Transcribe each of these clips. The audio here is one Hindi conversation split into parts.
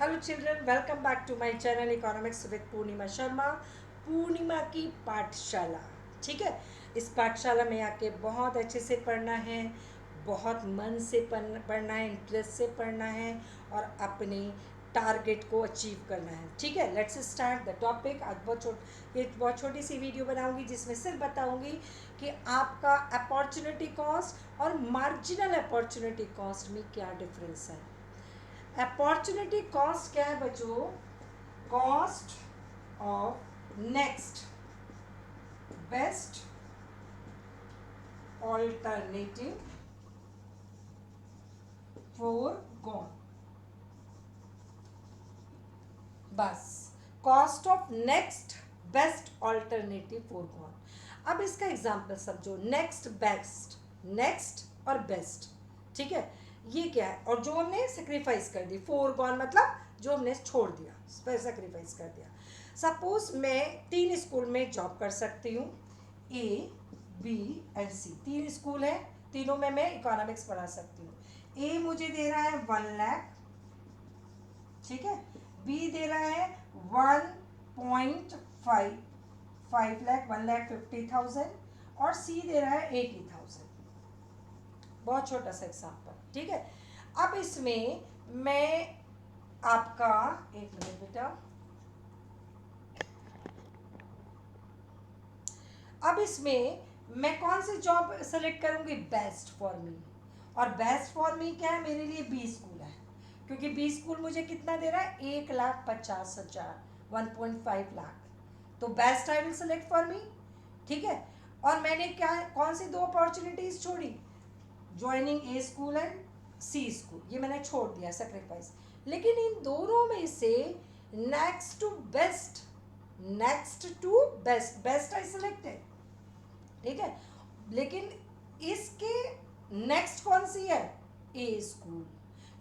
Hello children, welcome back to my channel economics with Purnima Sharma. Purnima की पाठशाला। ठीक है, इस पाठशाला में आके बहुत अच्छे से पढ़ना है, बहुत मन से पढ़ना है, इंटरेस्ट से पढ़ना है और अपने टारगेट को अचीव करना है। ठीक है, लेट्स स्टार्ट द टॉपिक। आज ये बहुत छोटी सी वीडियो बनाऊंगी जिसमें सिर्फ बताऊंगी कि आपका अपॉर्चुनिटी कॉस्ट और मार्जिनल अपॉर्चुनिटी कॉस्ट में क्या डिफरेंस है। अपॉर्चुनिटी कॉस्ट क्या है बच्चों? Cost of next best alternative forgone. बस, cost of next best alternative forgone. अब इसका एग्जांपल समझो। नेक्स्ट बेस्ट, नेक्स्ट और बेस्ट। ठीक है, ये क्या है? और जो हमने सेक्रीफाइस कर दी, फोर गॉन मतलब जो हमने छोड़ दिया, सेक्रीफाइस कर दिया। सपोज मैं 3 स्कूल में जॉब कर सकती हूँ, A B and C. 3 school है, तीनों में मैं इकोनॉमिक्स पढ़ा सकती हूँ। ए मुझे दे रहा है 1 लाख, ठीक है। बी दे रहा है 1.5 लाख, 1,50,000। और सी दे रहा है 80,000। बहुत छोटा सा एग्जाम्पल, ठीक है। अब इसमें मैं आपका, एक मिनट बेटा, अब इसमें मैं कौन सी जॉब सेलेक्ट करूंगी? Best for me. और बेस्ट फॉर मी क्या है? मेरे लिए बी स्कूल है, क्योंकि बी स्कूल मुझे कितना दे रहा है? 1,50,000, 1.5 लाख। तो best I will select for me. ठीक है। और मैंने क्या, कौन सी 2 अपॉर्चुनिटीज छोड़ी? Joining A school and C school, ये मैंने छोड़ दिया, सेक्रीफाइस। लेकिन इन दोनों में से next to best, next to best, best I selected. ठीक है, लेकिन इसके नेक्स्ट कौन सी है? ए स्कूल,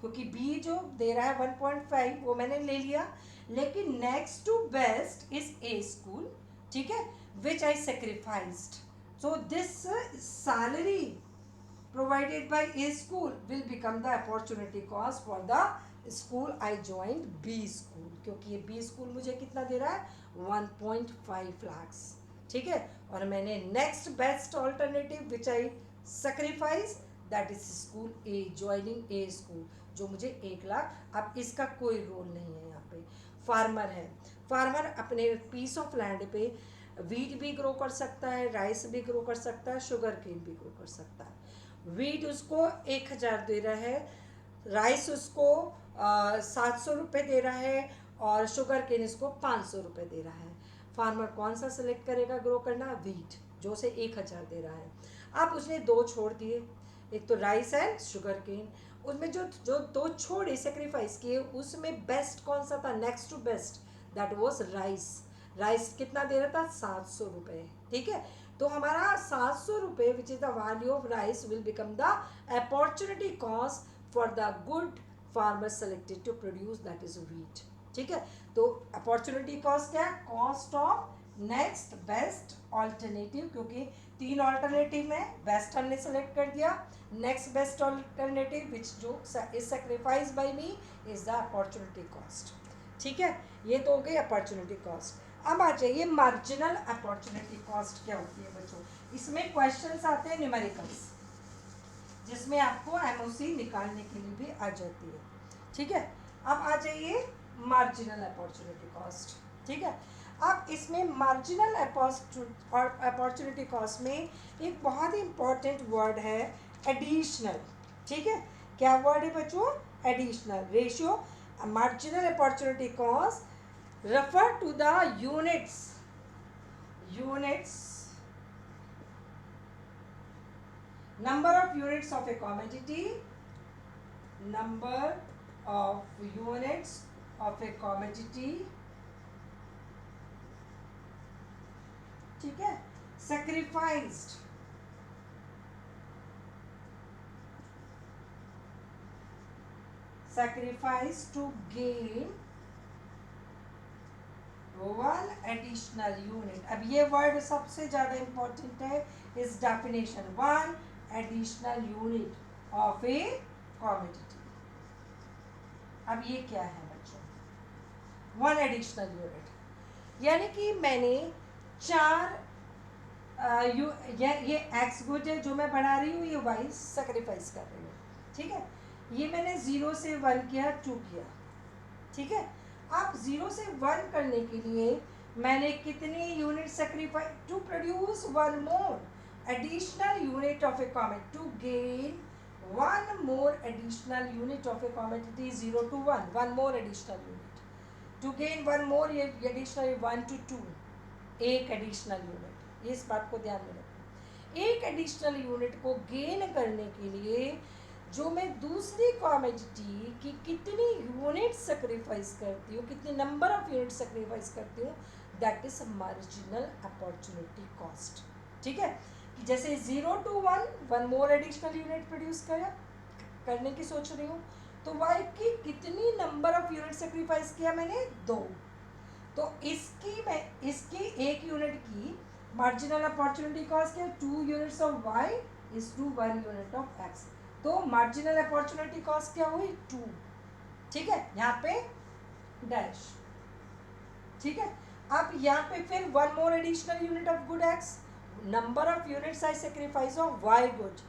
क्योंकि बी जो दे रहा है 1.5 वो मैंने ले लिया, लेकिन next to best is a school. ठीक है, which I sacrificed. So this salary provided by A school will become the opportunity cost for the school I joined B school, क्योंकि ये B school मुझे कितना दे रहा है? 1.5 lakhs। ठीक है, और मैंने next best alternative which I sacrifice, that is school A, joining A school, जो मुझे 1 लाख। अब इसका कोई रोल नहीं है यहाँ पे। फार्मर है, फार्मर अपने पीस ऑफ लैंड पे वीट भी ग्रो कर सकता है, राइस भी ग्रो कर सकता है, शुगर केन भी ग्रो कर सकता है। वीट उसको 1,000 दे रहा है, राइस उसको 700 रुपये दे रहा है, और शुगर केन इसको 500 रुपये दे रहा है। फार्मर कौन सा सिलेक्ट करेगा ग्रो करना? वीट, जो उसे 1,000 दे रहा है। अब उसने 2 छोड़ दिए, एक तो राइस एंड शुगर केन। उसमें जो जो 2 छोड़े, सेक्रीफाइस किए, उसमें बेस्ट कौन सा था? Next to best, that was rice. Rice कितना दे रहा था? 700 रुपये। ठीक है, तो हमारा 700 रुपये which is the value of rice will become the opportunity cost for the good farmer selected to produce, that is wheat. ठीक है, तो अपॉर्चुनिटी कॉस्ट क्या है? Cost of next best alternative, क्योंकि 3 ऑल्टरनेटिव में बेस्ट हमने सेलेक्ट कर दिया। नेक्स्ट बेस्ट ऑल्टरनेटिव विच जो is sacrifice by me is the opportunity cost. ठीक है, ये तो हो गई अपॉर्चुनिटी कॉस्ट। अब आ जाइए मार्जिनल अपॉर्चुनिटी कॉस्ट क्या होती है बच्चों। इसमें क्वेश्चंस आते हैं न्यूमेरिकल्स, जिसमें आपको एमओसी निकालने के लिए भी आ जाती है। ठीक है, अब आ जाइए मार्जिनल अपॉर्चुनिटी कॉस्ट। ठीक है, अब इसमें मार्जिनल अपॉर्चुनिटी कॉस्ट में एक बहुत ही इंपॉर्टेंट वर्ड है, एडिशनल। ठीक है, क्या वर्ड है बच्चों? Additional. Ratio marginal opportunity cost refer to the units number of units of a commodity, number of units of a commodity। ठीक है, sacrificed, to gain 1 additional unit. अब ये वर्ड सबसे ज़्यादा इंपॉर्टेंट है इस definition, 1 additional unit of A commodity. अब ये क्या है बच्चों? 1 एडिशनल यूनिट। यानी कि मैंने 4 ये एक्स गुड है जो मैं बढ़ा रही हूँ, ये वाई सेक्रीफाइस कर रही हूँ। ठीक है, ये मैंने 0 से 1 किया, 2 किया। ठीक है, अब 0 से 1 करने के लिए मैंने कितनी unit sacrifice to produce 1 more additional unit of a commodity, to gain 1 more additional unit of a commodity, it is 0 to 1, 1 more additional unit to gain 1 more additional 1 to 2, एक एडिशनल यूनिट। इस बात को ध्यान में रखना, एक एडिशनल यूनिट को गेन करने के लिए जो मैं दूसरी कॉमोडिटी की कितनी यूनिट सेक्रीफाइस करती हूँ, कितनी नंबर ऑफ यूनिट सेक्रीफाइस करती हूँ, that is marginal opportunity cost. ठीक है, कि जैसे 0 to 1, 1 more additional unit produce करने की सोच रही हूँ, तो वाई की कितनी नंबर ऑफ यूनिट सेक्रीफाइस किया मैंने, 2। तो इसकी एक यूनिट की मार्जिनल अपॉर्चुनिटी कॉस्ट क्या, 2 units of Y is to 1 unit of X. तो मार्जिनल अपॉर्चुनिटी कॉस्ट क्या हुई, 2। ठीक है, यहाँ पे डैश। ठीक है, अब यहाँ पे फिर 1 more additional unit of good X, number of units I sacrifice of Y good,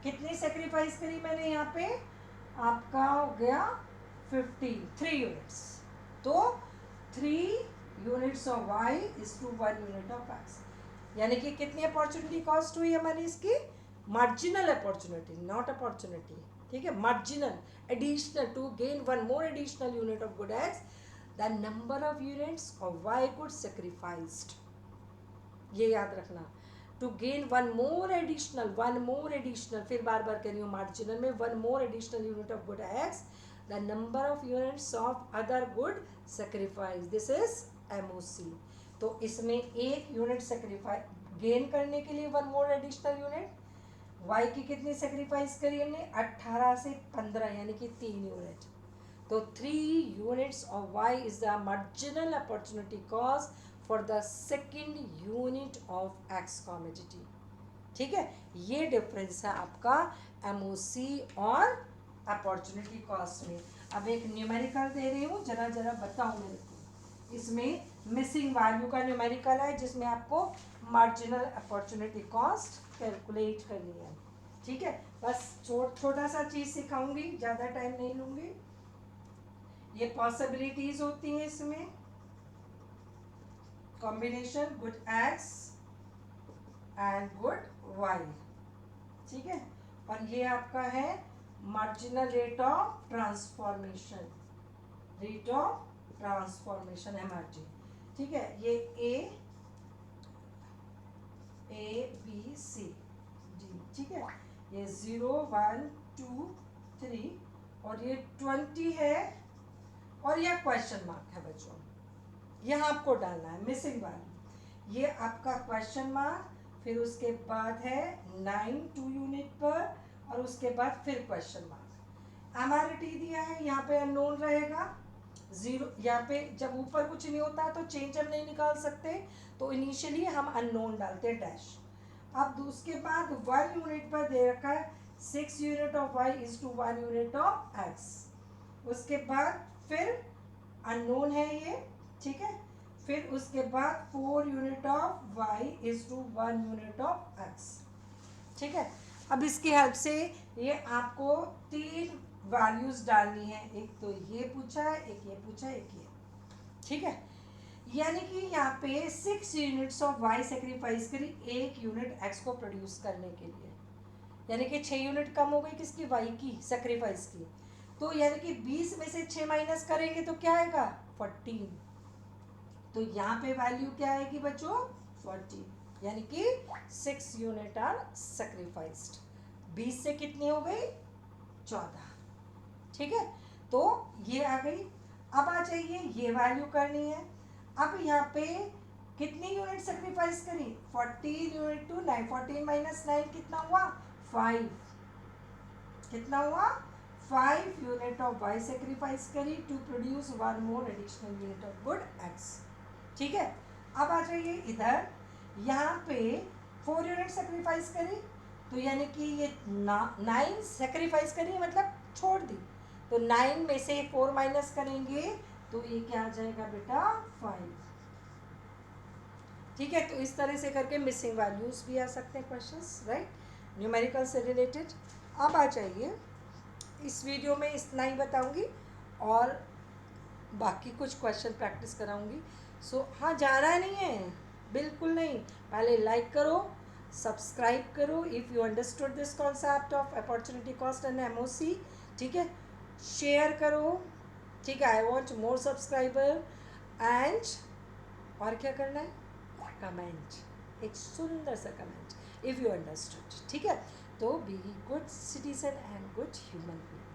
कितनी सेक्रीफाइस करी मैंने यहाँ पे, आपका हो गया 15, 3 यूनिट्स। तो 3 units of Y is to 1 unit of X, यानी कि कितनी अपॉर्चुनिटी कॉस्ट हुई हमारी इसकी, मार्जिनल अपॉर्चुनिटी, नॉट अपॉर्चुनिटी। ठीक है, marginal additional to gain 1 more additional unit of good X, the number of units of Y good sacrificed, ये याद रखना। To gain 1 more additional, 1 more additional, फिर बार बार कह रही हूँ मार्जिनल में, 1 more additional unit of good X, the number of units of other good sacrifice, this is MOC. तो इसमें एक यूनिट सेक्रीफाइस गेन करने के लिए 1 मोर एडिशनल यूनिट, वाई की कितनी सेक्रीफाइस करी हमने, 18 से 15, यानी कि 3 यूनिट। तो 3 units of Y is the marginal opportunity cost for the second unit of X commodity. ठीक है, ये डिफरेंस है आपका एमओसी और अपॉर्चुनिटी कॉस्ट में। अब एक न्यूमेरिकल दे रही हूँ, जरा जरा बताओ मेरे को, इसमें मिसिंग वैल्यू का न्यूमेरिकल है जिसमें आपको मार्जिनल अपॉर्चुनिटी कॉस्ट कैलकुलेट करनी है। ठीक है, बस छोटा सा चीज़ सिखाऊंगी, ज़्यादा टाइम नहीं लूँगी। ये पॉसिबिलिटीज होती हैं इसमें, combination good X and good Y. ठीक है, और ये आपका है marginal rate of transformation, rate of transformation है मार्जिन। ठीक है, ये ए बी सी डी। ठीक है, ये 0 1 2 3 और ये 20 है, और यह क्वेश्चन मार्क है बच्चों, यह आपको डालना है मिसिंग वैल्यू। ये आपका क्वेश्चन मार्क, फिर उसके बाद है 9 2 यूनिट पर, और उसके बाद फिर क्वेश्चन मार्क। एमआरटी दिया है, यहाँ पे अननोन रहेगा 0, यहाँ पे जब ऊपर कुछ नहीं होता तो चेंज हम नहीं निकाल सकते, तो इनिशियली हम अननोन डालते हैं डैश। अब उसके बाद 1 यूनिट पर दे रखा है 6 unit of Y is to 1 unit of X, उसके बाद फिर अननोन है ये। ठीक है, फिर उसके बाद 4 unit of Y is to 1 unit of X. ठीक है, अब इसकी हेल्प से ये आपको 3 वैल्यूज डालनी है, एक तो ये पूछा है, एक ये पूछा है, एक ये। ठीक है, यानी कि यहाँ पे 6 यूनिट्स ऑफ वाई सेक्रीफाइस करी 1 यूनिट एक्स को प्रोड्यूस करने के लिए, यानी कि 6 यूनिट कम हो गई किसकी, वाई की सेक्रीफाइस की। तो यानी कि 20 में से 6 माइनस करेंगे तो क्या आएगा, 14। तो यहाँ पे वैल्यू क्या आएगी बच्चों, 14, यानी कि 6 यूनिट आर सेक्रीफाइस्ड। 20 से कितनी हो गई, 14। ठीक है, तो ये आ गई। अब आ जाइए, ये वैल्यू करनी है। अब यहाँ पे कितनी यूनिट सेक्रीफाइस करी, 14 यूनिट टू 9, 14 माइनस 9 कितना हुआ, 5। कितना हुआ, 5 यूनिट ऑफ वाई सेक्रीफाइस करी to produce 1 more additional unit of good X. ठीक है, अब आ जाइए इधर, यहाँ पे 4 यूनिट सेक्रीफाइस करी, तो यानी कि ये 9 सेक्रीफाइस करी मतलब छोड़ दी, तो 9 में से 4 माइनस करेंगे तो ये क्या आ जाएगा बेटा 5। ठीक है, तो इस तरह से करके मिसिंग वैल्यूज भी आ सकते हैं क्वेश्चंस, राइट, न्यूमेरिकल से रिलेटेड। अब आ जाइए, इस वीडियो में इतना ही बताऊंगी और बाकी कुछ क्वेश्चन प्रैक्टिस कराऊंगी। सो हाँ, जाना नहीं है, बिल्कुल नहीं, पहले लाइक करो, सब्सक्राइब करो if you understood this concept of opportunity cost and MOC. ठीक है, शेयर करो, ठीक है, I want more subscriber and और क्या करना है, कमेंट, एक सुंदर सा कमेंट इफ़ यू अंडरस्टूड। ठीक है, तो be good citizen and good human being.